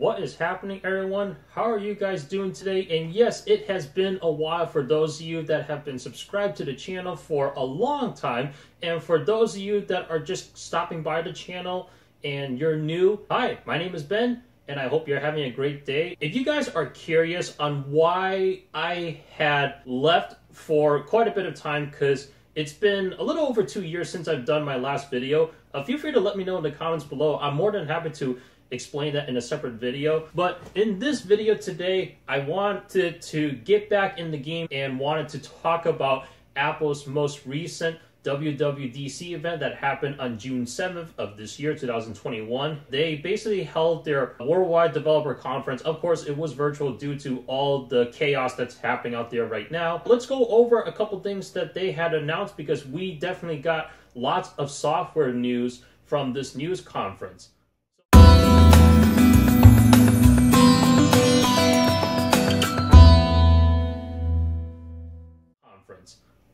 What is happening, everyone? How are you guys doing today? And yes, it has been a while for those of you that have been subscribed to the channel for a long time. And for those of you that are just stopping by the channel and you're new, hi, my name is Ben, and I hope you're having a great day. If you guys are curious on why I had left for quite a bit of time, because it's been a little over 2 years since I've done my last video, feel free to let me know in the comments below. I'm more than happy to explain that in a separate video. But in this video today, I wanted to get back in the game and wanted to talk about Apple's most recent WWDC event that happened on June 7th of this year, 2021. They basically held their worldwide developer conference. Of course, it was virtual due to all the chaos that's happening out there right now. Let's go over a couple things that they had announced, because we definitely got lots of software news from this news conference.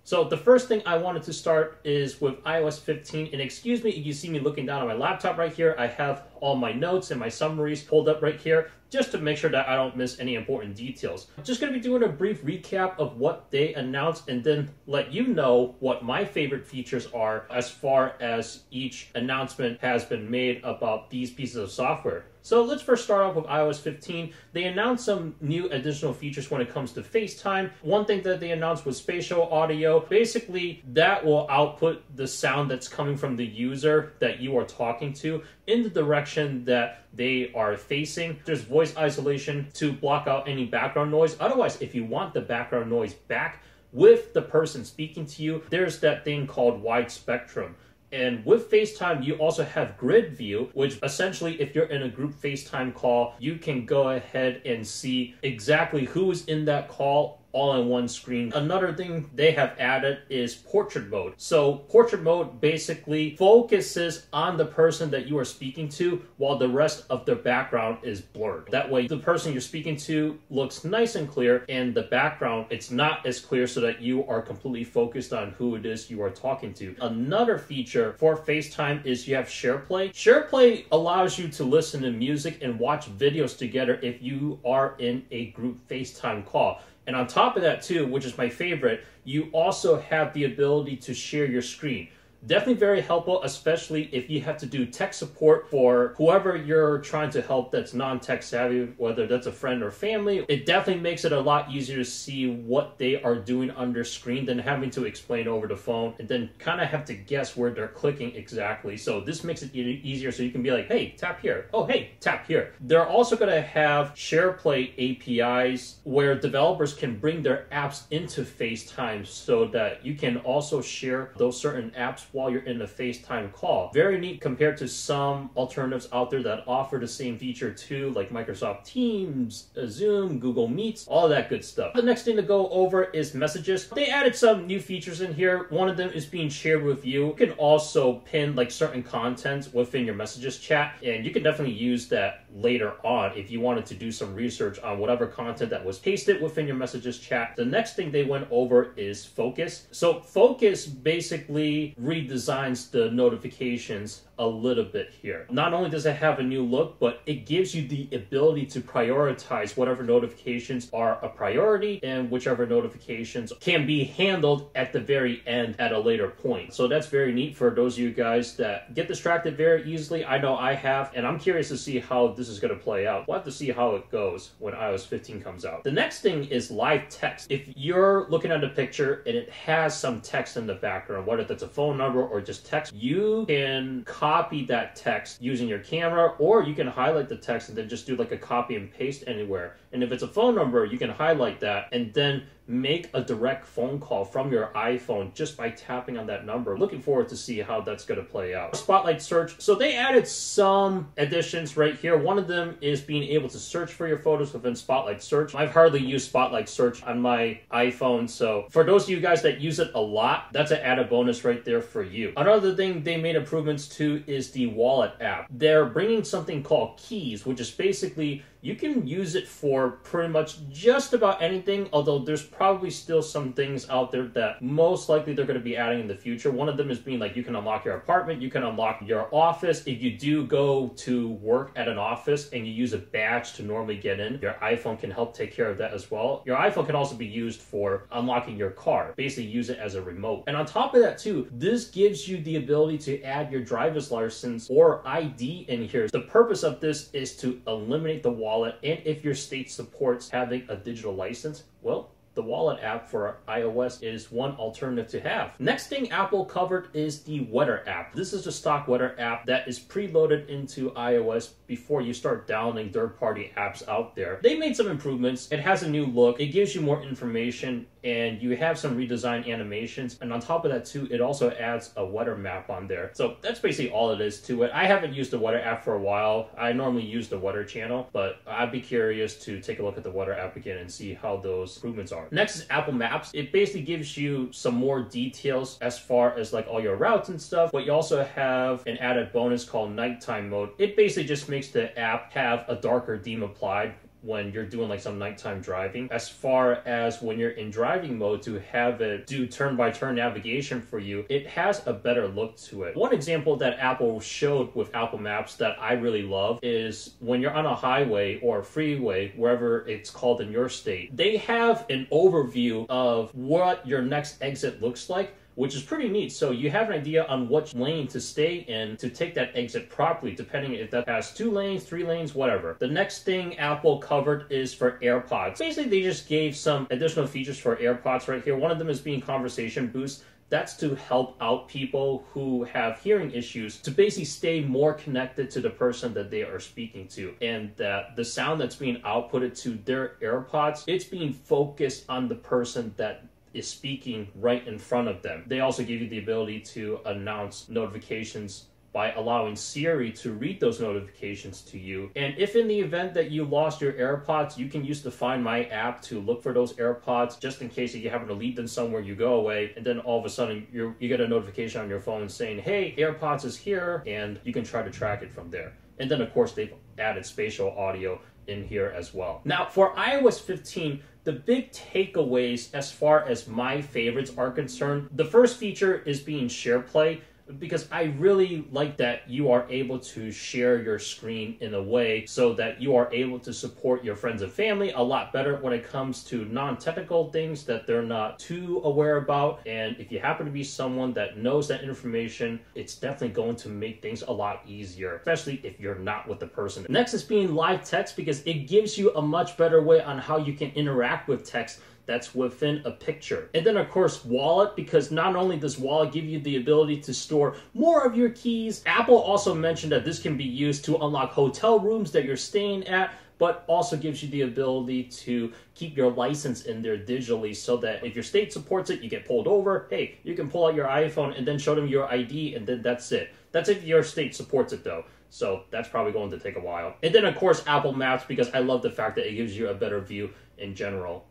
So the first thing I wanted to start is with iOS 15, and excuse me if you see me looking down on my laptop right here. I have all my notes and my summaries pulled up right here just to make sure that I don't miss any important details. I'm just going to be doing a brief recap of what they announced and then let you know what my favorite features are as far as each announcement has been made about these pieces of software. So let's first start off with iOS 15. They announced some new additional features when it comes to FaceTime. One thing that they announced was spatial audio. Basically, that will output the sound that's coming from the user that you are talking to in the direction that they are facing. There's voice isolation to block out any background noise. Otherwise, if you want the background noise back with the person speaking to you, there's that thing called wide spectrum. And with FaceTime, you also have grid view, which essentially, if you're in a group FaceTime call, you can go ahead and see exactly who's in that call all on one screen. Another thing they have added is portrait mode. So portrait mode basically focuses on the person that you are speaking to while the rest of their background is blurred. That way the person you're speaking to looks nice and clear, and the background, it's not as clear, so that you are completely focused on who it is you are talking to. Another feature for FaceTime is you have SharePlay. SharePlay allows you to listen to music and watch videos together if you are in a group FaceTime call. And on top of that too, which is my favorite, you also have the ability to share your screen. Definitely very helpful, especially if you have to do tech support for whoever you're trying to help that's non-tech savvy, whether that's a friend or family. It definitely makes it a lot easier to see what they are doing on their screen than having to explain over the phone and then kind of have to guess where they're clicking exactly. So this makes it easier, so you can be like, hey, tap here. Oh, hey, tap here. They're also going to have SharePlay APIs where developers can bring their apps into FaceTime so that you can also share those certain apps while you're in a FaceTime call. Very neat compared to some alternatives out there that offer the same feature too, like Microsoft Teams, Zoom, Google Meets, all of that good stuff. The next thing to go over is messages. They added some new features in here. One of them is being shared with you. You can also pin like certain content within your messages chat, and you can definitely use that later on if you wanted to do some research on whatever content that was pasted within your messages chat. The next thing they went over is Focus. So Focus basically redesigns the notifications a little bit here. Not only does it have a new look, but it gives you the ability to prioritize whatever notifications are a priority and whichever notifications can be handled at the very end at a later point. So that's very neat for those of you guys that get distracted very easily. I know I have, and I'm curious to see how this is going to play out. We'll have to see how it goes when iOS 15 comes out. The next thing is live text. If you're looking at a picture and it has some text in the background, whether that's a phone number or just text, you can copy that text using your camera, or you can highlight the text and then just do like a copy and paste anywhere. And if it's a phone number, you can highlight that and then make a direct phone call from your iPhone just by tapping on that number. Looking forward to see how that's going to play out. Spotlight search. So they added some additions right here. One of them is being able to search for your photos within Spotlight search. I've hardly used Spotlight search on my iPhone, so for those of you guys that use it a lot, that's an added bonus right there for you. Another thing they made improvements to is the Wallet app. They're bringing something called Keys, which is basically you can use it for pretty much just about anything, although there's probably still some things out there that most likely they're going to be adding in the future. One of them is being like, you can unlock your apartment, you can unlock your office. If you do go to work at an office and you use a badge to normally get in, your iPhone can help take care of that as well. Your iPhone can also be used for unlocking your car. Basically use it as a remote. And on top of that too, this gives you the ability to add your driver's license or ID in here. The purpose of this is to eliminate the wallet, and if your state supports having a digital license, well, the wallet app for iOS is one alternative to have. Next thing Apple covered is the weather app. This is a stock weather app that is preloaded into iOS before you start downloading third-party apps out there. They made some improvements. It has a new look. It gives you more information, and you have some redesigned animations. And on top of that too, it also adds a weather map on there. So that's basically all it is to it. I haven't used the weather app for a while. I normally use the weather channel, but I'd be curious to take a look at the weather app again and see how those improvements are. Next is Apple Maps. It basically gives you some more details as far as like all your routes and stuff, but you also have an added bonus called nighttime mode. It basically just makes the app have a darker theme applied when you're doing like some nighttime driving. As far as when you're in driving mode, to have it do turn-by-turn navigation for you, it has a better look to it. One example that Apple showed with Apple Maps that I really love is when you're on a highway or a freeway, wherever it's called in your state, they have an overview of what your next exit looks like, which is pretty neat. So you have an idea on which lane to stay in to take that exit properly, depending if that has 2 lanes, 3 lanes, whatever. The next thing Apple covered is for AirPods. Basically, they just gave some additional features for AirPods right here. One of them is being conversation boost. That's to help out people who have hearing issues to basically stay more connected to the person that they are speaking to, and that the sound that's being outputted to their AirPods, it's being focused on the person that is speaking right in front of them. They also give you the ability to announce notifications by allowing Siri to read those notifications to you. And if in the event that you lost your AirPods, you can use the Find My app to look for those AirPods, just in case if you happen to leave them somewhere, you go away, and then all of a sudden you get a notification on your phone saying, hey, AirPods is here, and you can try to track it from there. And then of course they've added spatial audio in here as well. Now for iOS 15, the big takeaways as far as my favorites are concerned, the first feature is being SharePlay, because I really like that you are able to share your screen in a way so that you are able to support your friends and family a lot better when it comes to non-technical things that they're not too aware about. And if you happen to be someone that knows that information, it's definitely going to make things a lot easier, especially if you're not with the person. Next is being live text, because it gives you a much better way on how you can interact with text that's within a picture. And then of course Wallet, because not only does Wallet give you the ability to store more of your keys, Apple also mentioned that this can be used to unlock hotel rooms that you're staying at, but also gives you the ability to keep your license in there digitally, so that if your state supports it, you get pulled over, hey, you can pull out your iPhone and then show them your ID, and then that's it. That's if your state supports it though. So that's probably going to take a while. And then of course Apple Maps, because I love the fact that it gives you a better view in general.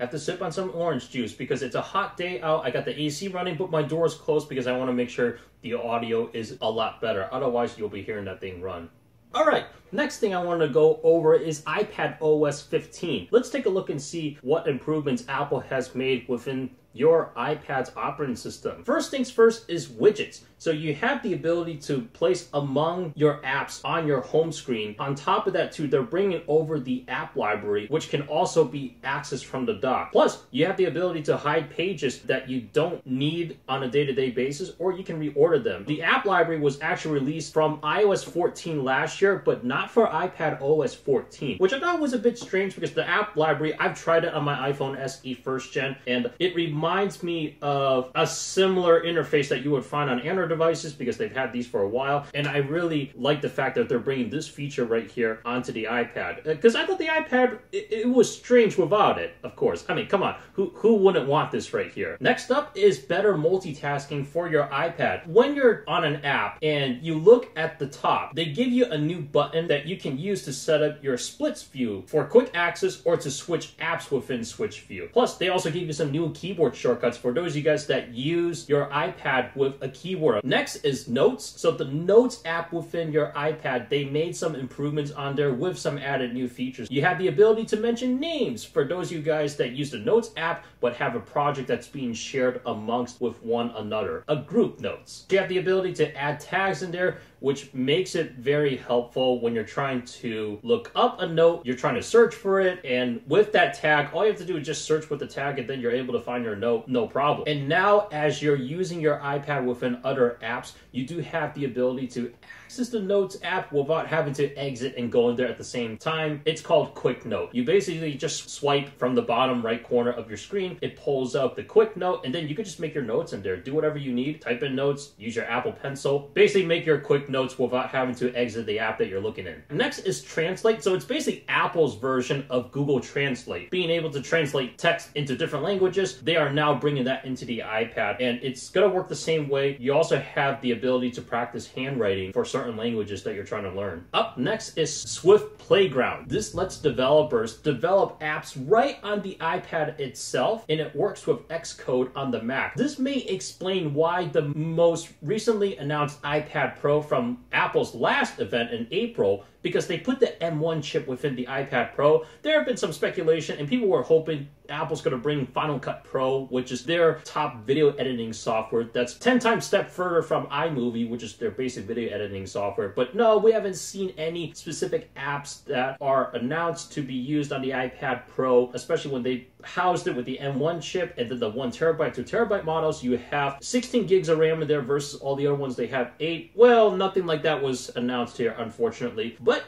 I have to sip on some orange juice because it's a hot day out. I got the AC running, but my door is closed because I want to make sure the audio is a lot better. Otherwise, you'll be hearing that thing run. All right, next thing I want to go over is iPadOS 15. Let's take a look and see what improvements Apple has made within your iPad's operating system. First things first is widgets. So you have the ability to place among your apps on your home screen. On top of that too, they're bringing over the app library, which can also be accessed from the dock. Plus, you have the ability to hide pages that you don't need on a day-to-day basis, or you can reorder them. The app library was actually released from iOS 14 last year, but not for iPadOS 14, which I thought was a bit strange because the app library, I've tried it on my iPhone SE first gen, and it reminds me of a similar interface that you would find on Android devices, because they've had these for a while, and I really like the fact that they're bringing this feature right here onto the iPad, because I thought the iPad, it was strange without it, of course. I mean, come on, who wouldn't want this right here? Next up is better multitasking for your iPad. When you're on an app and you look at the top, they give you a new button that you can use to set up your splits view for quick access or to switch apps within switch view. Plus, they also give you some new keyboard shortcuts for those of you guys that use your iPad with a keyboard etc. Next is Notes. So the Notes app within your iPad, they made some improvements on there with some added new features. You have the ability to mention names for those of you guys that use the Notes app but have a project that's being shared amongst with one another. A group Notes. You have the ability to add tags in there, which makes it very helpful when you're trying to look up a note, you're trying to search for it, and with that tag, all you have to do is just search with the tag and then you're able to find your note, no problem. And now as you're using your iPad within other apps, you do have the ability to access the Notes app without having to exit and go in there at the same time. It's called Quick Note. You basically just swipe from the bottom right corner of your screen, it pulls up the Quick Note, and then you can just make your notes in there. Do whatever you need, type in notes, use your Apple Pencil, basically make your quick notes without having to exit the app that you're looking in. Next is Translate. So it's basically Apple's version of Google Translate. Being able to translate text into different languages, they are now bringing that into the iPad, and it's going to work the same way. You also have the ability to practice handwriting for certain languages that you're trying to learn. Up next is Swift Playground. This lets developers develop apps right on the iPad itself, and it works with Xcode on the Mac. This may explain why the most recently announced iPad Pro from Apple's last event in April, because they put the M1 chip within the iPad Pro. There have been some speculation and people were hoping Apple's going to bring Final Cut Pro, which is their top video editing software that's 10 times step further from iMovie, which is their basic video editing software. But no, we haven't seen any specific apps that are announced to be used on the iPad Pro, especially when they housed it with the M1 chip and then the 1 terabyte, 2 terabyte models. You have 16 gigs of RAM in there versus all the other ones they have 8. Well, nothing like that was announced here, unfortunately. But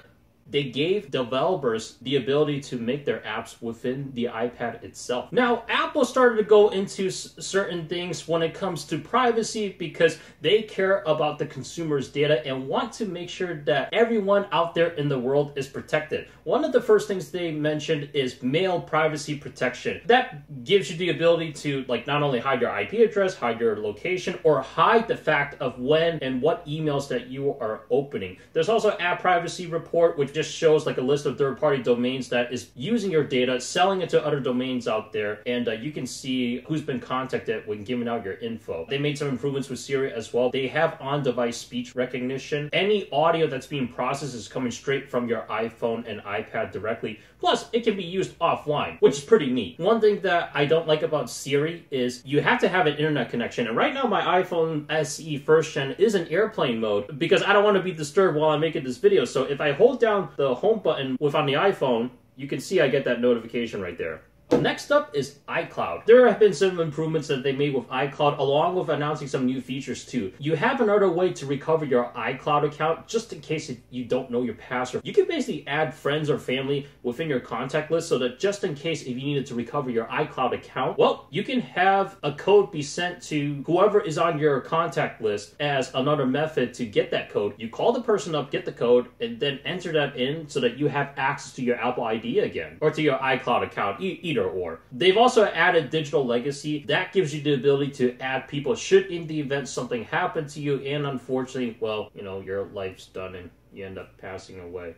they gave developers the ability to make their apps within the iPad itself. Now, Apple started to go into certain things when it comes to privacy because they care about the consumer's data and want to make sure that everyone out there in the world is protected. One of the first things they mentioned is mail privacy protection. That gives you the ability to not only hide your IP address, hide your location, or hide the fact of when and what emails that you are opening. There's also App Privacy Report, which just shows a list of third-party domains that is using your data, selling it to other domains out there, and you can see who's been contacted when giving out your info. They made some improvements with Siri as well. They have on-device speech recognition. Any audio that's being processed is coming straight from your iPhone and iPad directly. Plus, it can be used offline, which is pretty neat. One thing that I don't like about Siri is you have to have an internet connection. And right now, my iPhone SE first gen is in airplane mode because I don't want to be disturbed while I'm making this video. So if I hold down the home button on the iPhone, you can see I get that notification right there. Next up is iCloud. There have been some improvements that they made with iCloud, along with announcing some new features too. You have another way to recover your iCloud account, just in case if you don't know your password. You can basically add friends or family within your contact list so that just in case if you needed to recover your iCloud account, well, you can have a code be sent to whoever is on your contact list as another method to get that code. You call the person up, get the code, and then enter that in so that you have access to your Apple ID again, or to your iCloud account, either or. They've also added digital legacy. That gives you the ability to add people should in the event something happen to you and unfortunately, well, your life's done and you end up passing away.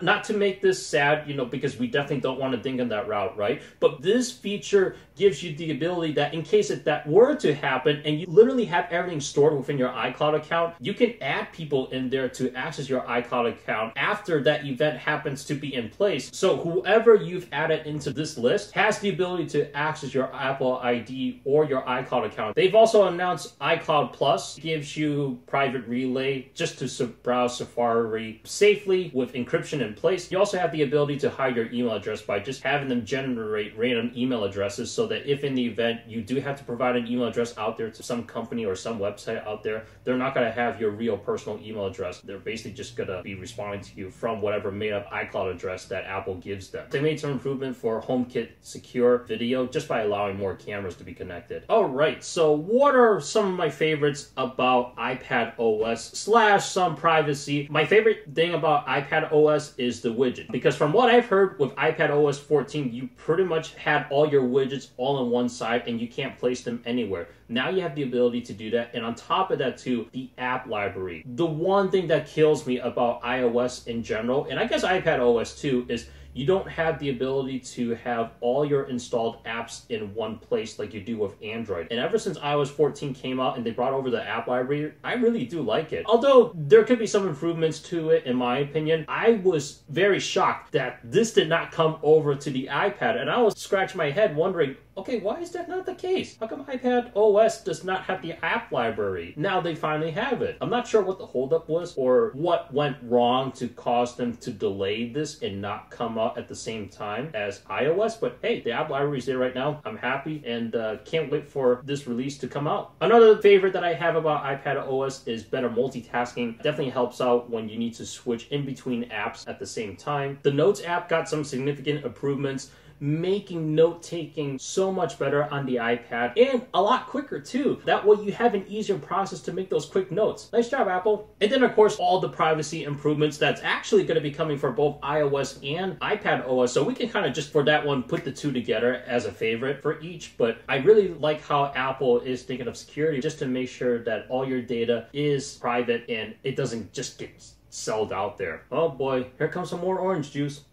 Not to make this sad, because we definitely don't want to think in that route, right? But this feature gives you the ability that in case if that were to happen and you literally have everything stored within your iCloud account, you can add people in there to access your iCloud account after that event happens to be in place. So whoever you've added into this list has the ability to access your Apple ID or your iCloud account. They've also announced iCloud Plus. It gives you private relay just to browse Safari safely with encryption in place. You also have the ability to hide your email address by just having them generate random email addresses so that if in the event you do have to provide an email address out there to some company or some website out there, they're not going to have your real personal email address. They're basically just going to be responding to you from whatever made up iCloud address that Apple gives them. They made some improvement for HomeKit secure video just by allowing more cameras to be connected. Alright, so what are some of my favorites about iPadOS / some privacy? My favorite thing about iPadOS is the widget, because from what I've heard with iPadOS 14, you pretty much had all your widgets all on one side and you can't place them anywhere. Now you have the ability to do that, and on top of that too, the app library. The one thing that kills me about iOS in general, and I guess iPadOS too, is you don't have the ability to have all your installed apps in one place like you do with Android. And ever since iOS 14 came out and they brought over the app library, I really do like it. Although there could be some improvements to it, in my opinion, I was very shocked that this did not come over to the iPad. And I was scratching my head wondering, okay, why is that not the case? How come iPadOS does not have the app library? Now they finally have it. I'm not sure what the holdup was or what went wrong to cause them to delay this and not come out at the same time as iOS, but hey, the app library is there right now. I'm happy and can't wait for this release to come out. Another favorite that I have about iPadOS is better multitasking. Definitely helps out when you need to switch in between apps at the same time. The Notes app got some significant improvements, making note-taking so much better on the iPad and a lot quicker too. That way you have an easier process to make those quick notes. Nice job, Apple. And then of course all the privacy improvements that's actually going to be coming for both iOS and iPadOS, so we can kind of just for that one put the two together as a favorite for each. But I really like how Apple is thinking of security just to make sure that all your data is private and it doesn't just get sold out there. Oh boy, here comes some more orange juice.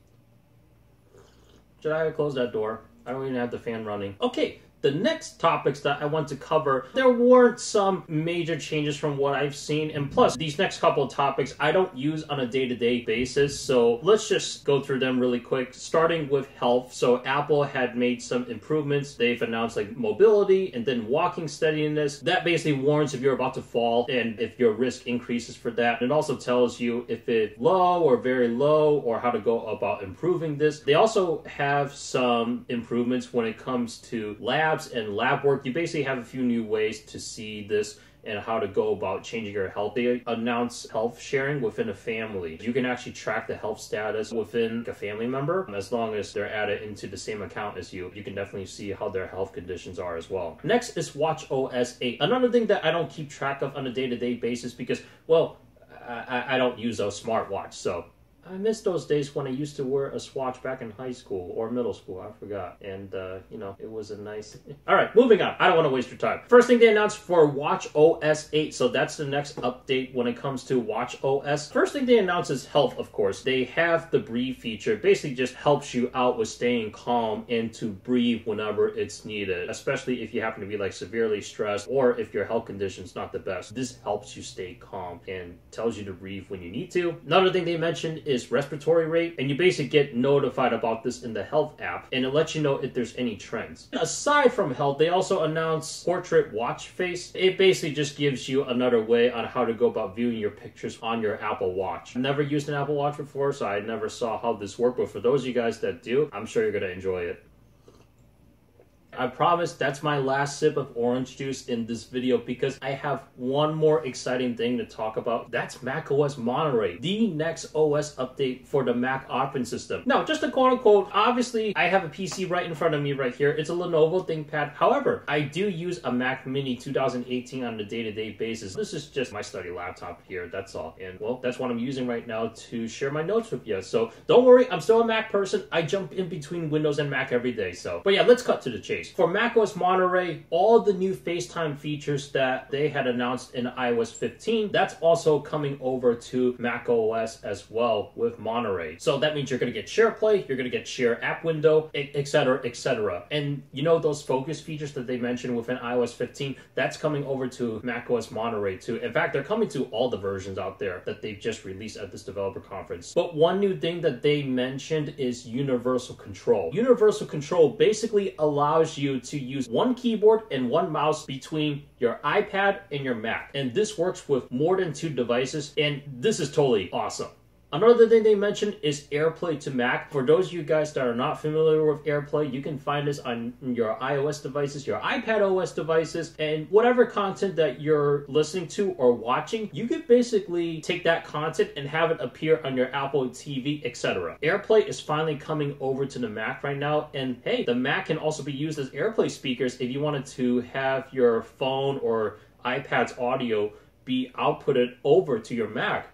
Should I close that door? I don't even have the fan running. Okay, the next topics that I want to cover, there weren't some major changes from what I've seen, and plus these next couple of topics I don't use on a day-to-day basis, so let's just go through them really quick, starting with health. So Apple had made some improvements. They've announced like mobility and then walking steadiness. That basically warns if you're about to fall and if your risk increases for that. It also tells you if it's low or very low or how to go about improving this. They also have some improvements when it comes to labs and lab work. You basically have a few new ways to see this and how to go about changing your health. They announce health sharing within a family. You can actually track the health status within a family member as long as they're added into the same account as you. You can definitely see how their health conditions are as well. Next is watchOS 8. Another thing that I don't keep track of on a day-to-day basis because, well, I don't use a smartwatch, so I miss those days when I used to wear a Swatch back in high school or middle school. I forgot. And, you know, it was a nice... All right, moving on. I don't want to waste your time. First thing they announced for watchOS 8. So that's the next update when it comes to watchOS. First thing they announced is health, of course. They have the breathe feature. It basically just helps you out with staying calm and to breathe whenever it's needed, especially if you happen to be like severely stressed or if your health condition's not the best. This helps you stay calm and tells you to breathe when you need to. Another thing they mentioned is respiratory rate, and you basically get notified about this in the health app, and it lets you know if there's any trends. Aside from health, they also announced portrait watch face. It basically just gives you another way on how to go about viewing your pictures on your Apple Watch. I've never used an Apple Watch before, so I never saw how this worked, but for those of you guys that do, I'm sure you're going to enjoy it. I promise that's my last sip of orange juice in this video because I have one more exciting thing to talk about. That's macOS Monterey, the next OS update for the Mac operating system. Now, just a quote-unquote, obviously, I have a PC right in front of me right here. It's a Lenovo ThinkPad. However, I do use a Mac Mini 2018 on a day-to-day basis. This is just my study laptop here, that's all. And, well, that's what I'm using right now to share my notes with you. So, don't worry, I'm still a Mac person. I jump in between Windows and Mac every day, so. But yeah, let's cut to the chase. For macOS Monterey, all the new FaceTime features that they had announced in iOS 15, that's also coming over to macOS as well with Monterey. So that means you're going to get SharePlay, you're going to get Share App Window, etc., etc. And you know those focus features that they mentioned within iOS 15, that's coming over to macOS Monterey too. In fact, they're coming to all the versions out there that they've just released at this developer conference. But one new thing that they mentioned is universal control. Universal control basically allows you to use one keyboard and one mouse between your iPad and your Mac. And this works with more than 2 devices, and this is totally awesome. Another thing they mentioned is AirPlay to Mac. For those of you guys that are not familiar with AirPlay, you can find this on your iOS devices, your iPadOS devices, and whatever content that you're listening to or watching, you can basically take that content and have it appear on your Apple TV, etc. AirPlay is finally coming over to the Mac right now, and hey, the Mac can also be used as AirPlay speakers if you wanted to have your phone or iPad's audio be outputted over to your Mac.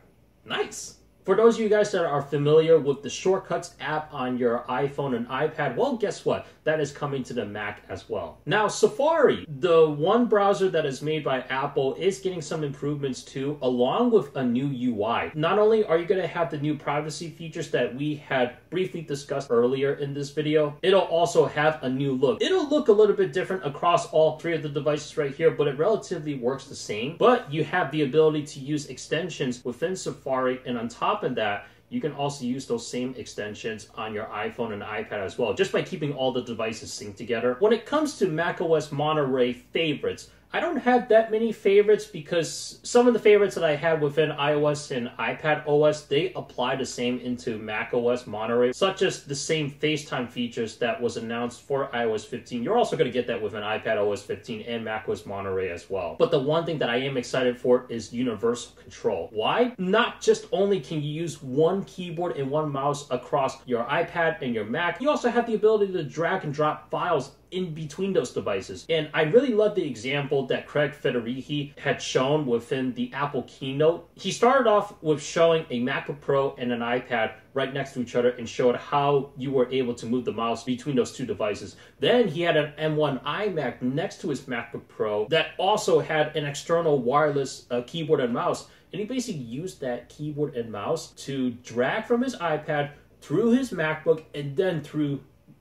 Nice! For those of you guys that are familiar with the Shortcuts app on your iPhone and iPad, well, guess what? That is coming to the Mac as well. Now, Safari, the one browser that is made by Apple, is getting some improvements too, along with a new UI. Not only are you going to have the new privacy features that we had briefly discussed earlier in this video, it'll also have a new look. It'll look a little bit different across all three of the devices right here, but it relatively works the same. But you have the ability to use extensions within Safari, and on top of that, you can also use those same extensions on your iPhone and iPad as well, just by keeping all the devices synced together. When it comes to macOS Monterey favorites, I don't have that many favorites because some of the favorites that I had within iOS and iPadOS, they apply the same into macOS Monterey, such as the same FaceTime features that was announced for iOS 15. You're also going to get that within iPadOS 15 and macOS Monterey as well. But the one thing that I am excited for is universal control. Why? Not just only can you use one keyboard and one mouse across your iPad and your Mac, you also have the ability to drag and drop files in between those devices. And I really love the example that Craig Federighi had shown within the Apple keynote. He started off with showing a MacBook Pro and an iPad right next to each other and showed how you were able to move the mouse between those two devices. Then he had an M1 iMac next to his MacBook Pro that also had an external wireless keyboard and mouse. And he basically used that keyboard and mouse to drag from his iPad through his MacBook and then through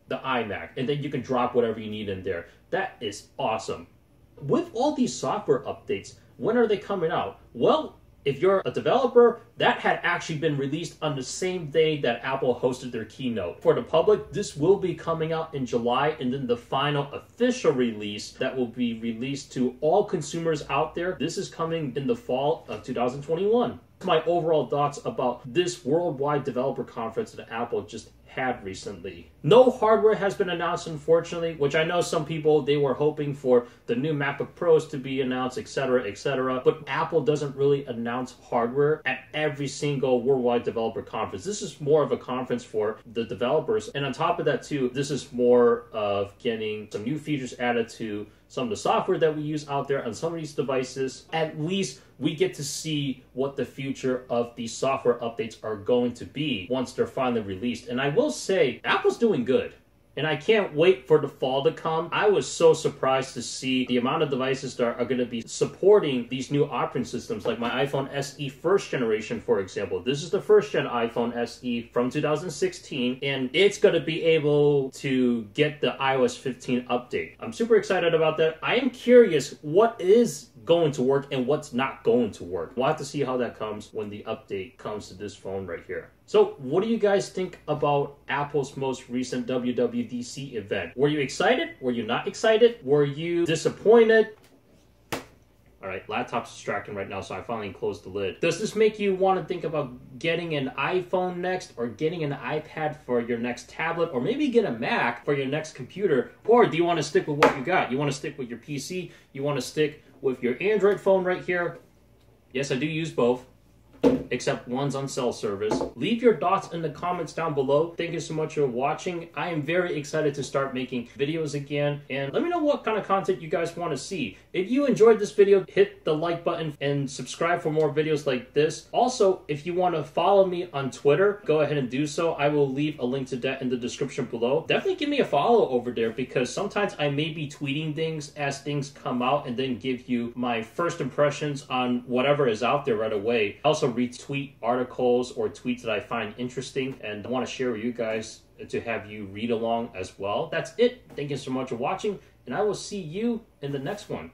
the iMac, and then you can drop whatever you need in there. That is awesome. With all these software updates, when are they coming out? Well, if you're a developer, that had actually been released on the same day that Apple hosted their keynote. For the public, this will be coming out in July, and then the final official release that will be released to all consumers out there, this is coming in the fall of 2021. My overall thoughts about this worldwide developer conference that Apple just had recently. No hardware has been announced, unfortunately, which I know some people, they were hoping for the new MacBook Pros to be announced, etc., etc. But Apple doesn't really announce hardware at every single worldwide developer conference. This is more of a conference for the developers. And on top of that, too, this is more of getting some new features added to some of the software that we use out there on some of these devices. At least we get to see what the future of these software updates are going to be once they're finally released. And I will say, Apple's doing good. And I can't wait for the fall to come. I was so surprised to see the amount of devices that are going to be supporting these new operating systems, like my iPhone SE first generation, for example. This is the first gen iPhone SE from 2016, and it's going to be able to get the iOS 15 update. I'm super excited about that. I am curious what is going to work and what's not going to work. We'll have to see how that comes when the update comes to this phone right here. So what do you guys think about Apple's most recent WWDC event? Were you excited? Were you not excited? Were you disappointed? All right, laptop's distracting right now, so I finally closed the lid. Does this make you want to think about getting an iPhone next, or getting an iPad for your next tablet, or maybe get a Mac for your next computer? Or do you want to stick with what you got? You want to stick with your PC? You want to stick with your Android phone right here? Yes, I do use both, except one's on cell service. Leave your thoughts in the comments down below. Thank you so much for watching. I am very excited to start making videos again, and let me know what kind of content you guys want to see. If you enjoyed this video, hit the like button and subscribe for more videos like this. Also, if you want to follow me on Twitter, go ahead and do so. I will leave a link to that in the description below. Definitely give me a follow over there, because sometimes I may be tweeting things as things come out and then give you my first impressions on whatever is out there right away. I also retweet articles or tweets that I find interesting and I want to share with you guys to have you read along as well. That's it. Thank you so much for watching, and I will see you in the next one.